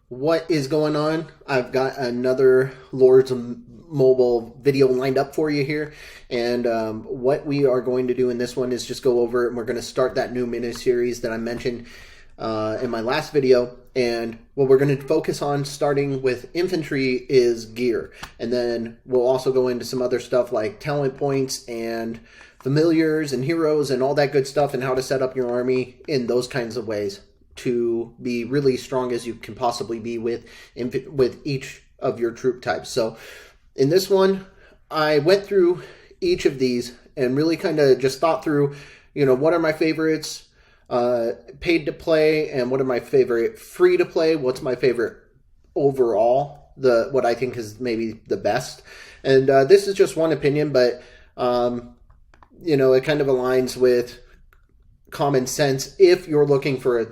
What is going on? I've got another Lords of Mobile video lined up for you here, and what we are going to do in this one is just go over it, and we're going to start that new mini-series that I mentioned in my last video. And what we're going to focus on, starting with infantry, is gear, and then we'll also go into some other stuff like talent points and familiars and heroes and all that good stuff, and how to set up your army in those kinds of ways to be really strong as you can possibly be with each of your troop types. So in this one, I went through each of these and really kind of just thought through, what are my favorites paid to play, and what are my favorite free to play, what's my favorite overall, what I think is maybe the best. And this is just one opinion, but it kind of aligns with common sense if you're looking for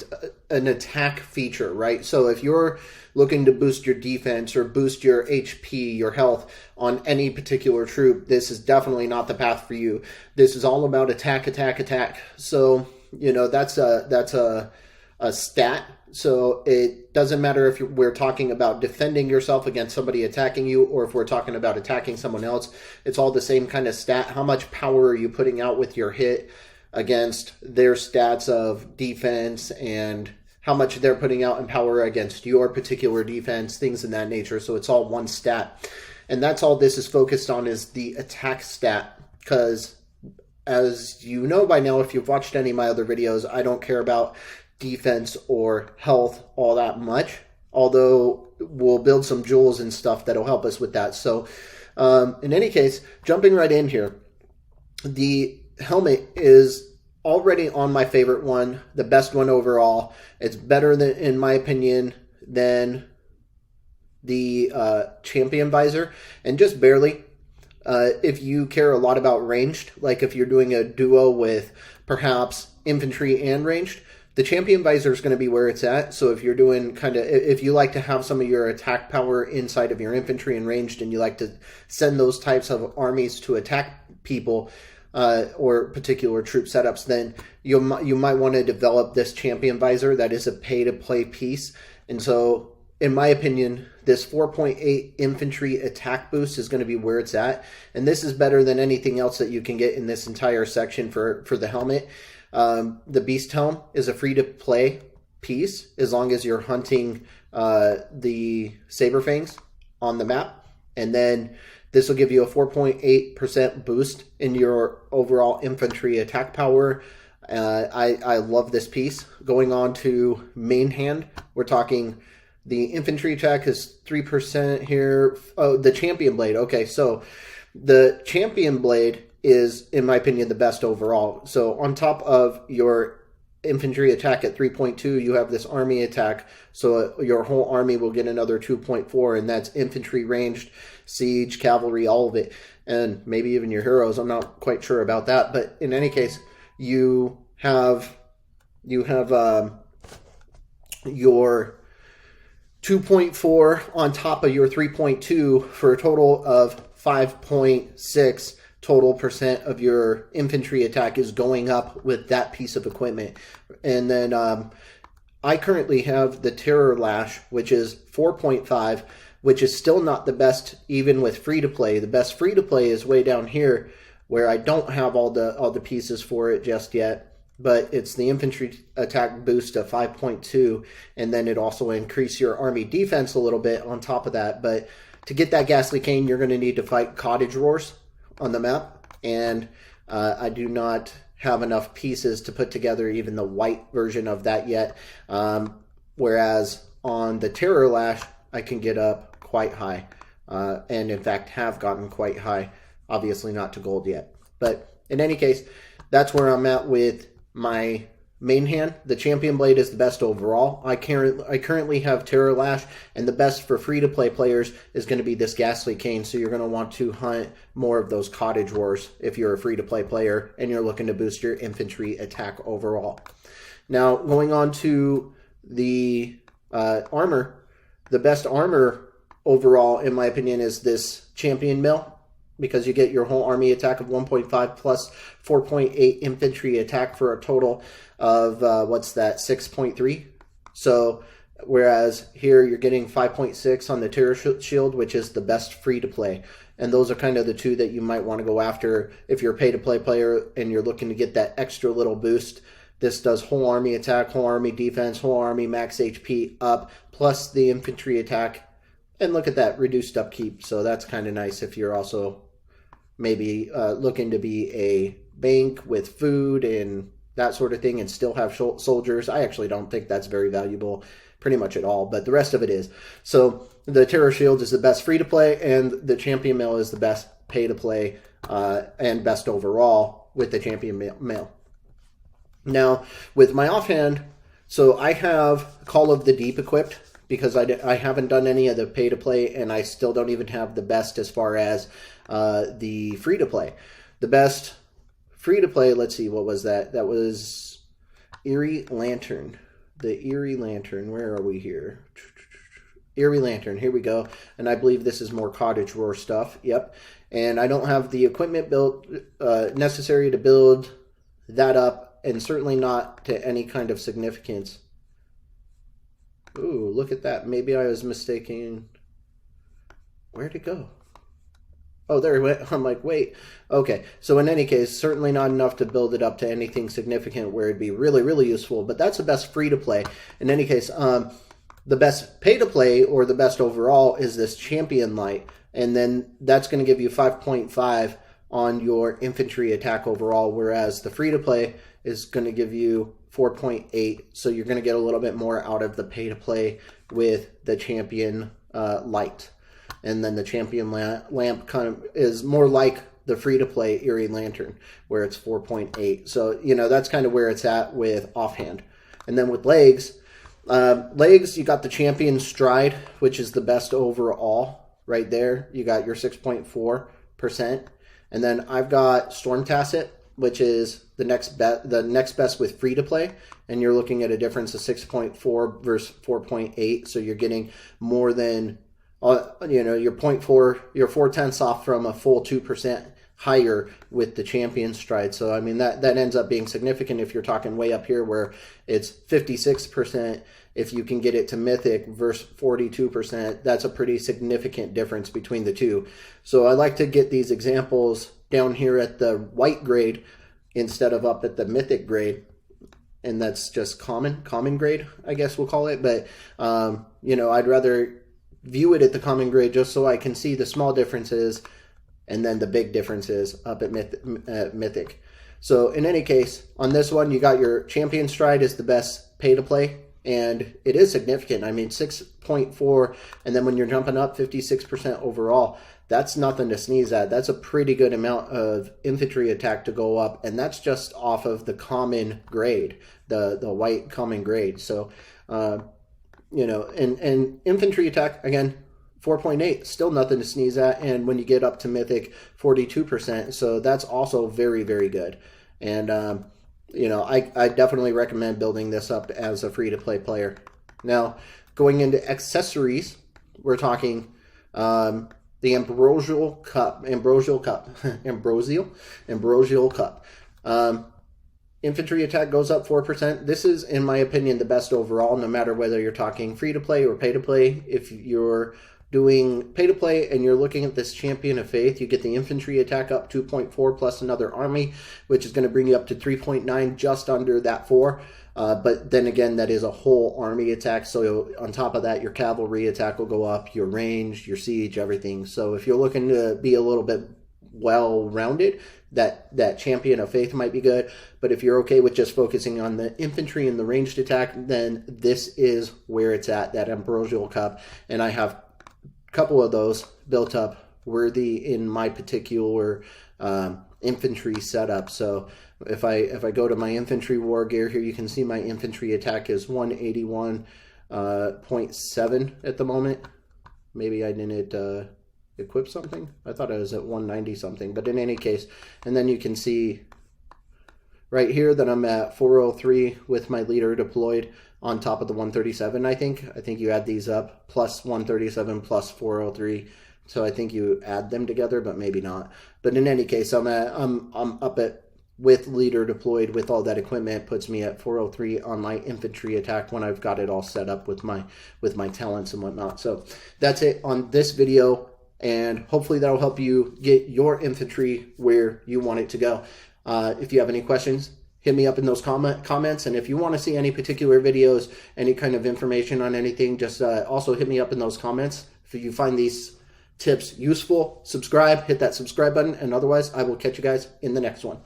an attack feature, right? So if you're looking to boost your defense or boost your HP, your health on any particular troop, this is definitely not the path for you. This is all about attack, attack, attack. So, that's a stat. So it doesn't matter if we're talking about defending yourself against somebody attacking you, or if we're talking about attacking someone else. It's all the same kind of stat. How much power are you putting out with your hit against their stats of defense, and how much they're putting out in power against your particular defense, things in that nature. So it's all one stat. And that's all this is focused on, is the attack stat. Because as you know by now, if you've watched any of my other videos, I don't care about defense or health all that much. Although we'll build some jewels and stuff that'll help us with that. So in any case, jumping right in here, the helmet is already on my favorite one, the best one overall. It's better than, in my opinion, than the champion visor, and just barely. If you care a lot about ranged, like if you're doing a duo with perhaps infantry and ranged, the champion visor is going to be where it's at. So if you're doing if you like to have some of your attack power inside of your infantry and ranged, and you like to send those types of armies to attack people, or particular troop setups, then you might want to develop this champion visor. That is a pay-to-play piece. And so, in my opinion, this 4.8 infantry attack boost is going to be where it's at. And this is better than anything else that you can get in this entire section for the helmet. The Beast Helm is a free-to-play piece, as long as you're hunting the Saber Fangs on the map. And then this will give you a 4.8% boost in your overall infantry attack power. I love this piece. Going on to main hand, we're talking the infantry attack is 3% here. Oh, the champion blade. Okay, so the champion blade is, in my opinion, the best overall. So on top of your infantry attack at 3.2, you have this army attack, so your whole army will get another 2.4, and that's infantry, ranged, siege, cavalry, all of it, and maybe even your heroes. I'm not quite sure about that, but in any case, you have your 2.4 on top of your 3.2 for a total of 5.6 total percent of your infantry attack is going up with that piece of equipment. And then I currently have the Terror Lash, which is 4.5, which is still not the best even with free-to-play. The best free-to-play is way down here, where I don't have all the pieces for it just yet. But it's the infantry attack boost of 5.2, and then it also increase your army defense a little bit on top of that. But to get that Ghastly Cane, you're going to need to fight Cottage Roars on the map, and I do not have enough pieces to put together even the white version of that yet. Whereas on the Terror Lash, I can get up quite high, and in fact have gotten quite high. Obviously not to gold yet, but in any case, that's where I'm at with my main hand. The champion blade is the best overall. I currently have Terror Lash, and the best for free-to-play players is going to be this Ghastly Cane, so you're going to want to hunt more of those Cottage Wars if you're a free-to-play player and you're looking to boost your infantry attack overall. Now, going on to the armor, the best armor overall, in my opinion, is this Champion Mill, because you get your whole army attack of 1.5 plus 4.8 infantry attack for a total of, 6.3. So Whereas here you're getting 5.6 on the Terror Shield, which is the best free to play. And those are kind of the two that you might want to go after if you're a pay to play player and you're looking to get that extra little boost. This does whole army attack, whole army defense, whole army max HP up, plus the infantry attack. And look at that, reduced upkeep. So that's kind of nice if you're also maybe looking to be a bank with food and that sort of thing and still have soldiers. I actually don't think that's very valuable pretty much at all, but the rest of it is. So the Terror Shield is the best free to play, and the Champion Mail is the best pay to play and best overall with the Champion Mail. Now, with my offhand, so I have Call of the Deep equipped because I haven't done any of the pay to play, and I still don't even have the best as far as the free to play. The best free to play, let's see, what was that? That was Eerie Lantern. The Eerie Lantern, where are we here? Eerie Lantern, here we go. And I believe this is more Cottage Roar stuff. Yep. And I don't have the equipment built necessary to build that up, and certainly not to any kind of significance. Ooh, look at that. Maybe I was mistaken. Where'd it go? Oh, there it went. I'm like, wait. Okay, so in any case, certainly not enough to build it up to anything significant where it'd be really, really useful, but that's the best free-to-play. In any case, the best pay-to-play or the best overall is this Champion Light, and then that's going to give you 5.5 on your infantry attack overall, whereas the free-to-play is going to give you 4.8, so you're going to get a little bit more out of the pay-to-play with the Champion Light. And then the Champion Lamp kind of is more like the free-to-play Eerie Lantern, where it's 4.8. So, you know, that's kind of where it's at with offhand. And then with legs, you got the Champion Stride, which is the best overall right there. You got your 6.4%. And then I've got Storm Tasset, which is the next best with free-to-play. And you're looking at a difference of 6.4 versus 4.8. So you're getting more than... you're 0.4, you're 0.4 off from a full 2% higher with the Champion Stride. So, I mean, that ends up being significant if you're talking way up here where it's 56%. If you can get it to Mythic versus 42%, that's a pretty significant difference between the two. So I like to get these examples down here at the white grade instead of up at the Mythic grade. And that's just common grade, I guess we'll call it. But, I'd rather view it at the common grade just so I can see the small differences and then the big differences up at Mythic. So in any case, on this one, you got your Champion Stride is the best pay to play, and it is significant. I mean, 6.4, and then when you're jumping up 56% overall, that's nothing to sneeze at. That's a pretty good amount of infantry attack to go up, and that's just off of the common grade, the white common grade. So, and infantry attack, again, 4.8, still nothing to sneeze at. And when you get up to Mythic, 42%. So that's also very, very good. And, I definitely recommend building this up as a free-to-play player. Now, going into accessories, we're talking the Ambrosial Cup. Infantry attack goes up 4%. This is, in my opinion, the best overall, no matter whether you're talking free-to-play or pay-to-play. If you're doing pay-to-play and you're looking at this Champion of Faith, you get the infantry attack up 2.4 plus another army, which is going to bring you up to 3.9, just under that 4. But then again, that is a whole army attack. So on top of that, your cavalry attack will go up, your range, your siege, everything. So if you're looking to be a little bit well-rounded, that Champion of Faith might be good. But if you're okay with just focusing on the infantry and the ranged attack, then this is where it's at, that Ambrosial Cup. And I have a couple of those built up worthy in my particular infantry setup. So if I go to my infantry war gear here, you can see my infantry attack is 181.7 at the moment. Maybe I didn't equip something. I thought I was at 190 something, but in any case, and then you can see right here that I'm at 403 with my leader deployed on top of the 137. I think you add these up, plus 137 plus 403. So I think you add them together, but maybe not. But in any case, I'm up at with leader deployed with all that equipment puts me at 403 on my infantry attack when I've got it all set up with my talents and whatnot. So that's it on this video, and hopefully that'll help you get your infantry where you want it to go. If you have any questions, hit me up in those comments, and if you want to see any particular videos, any kind of information on anything, just also hit me up in those comments. If you find these tips useful, subscribe, hit that subscribe button, and otherwise I will catch you guys in the next one.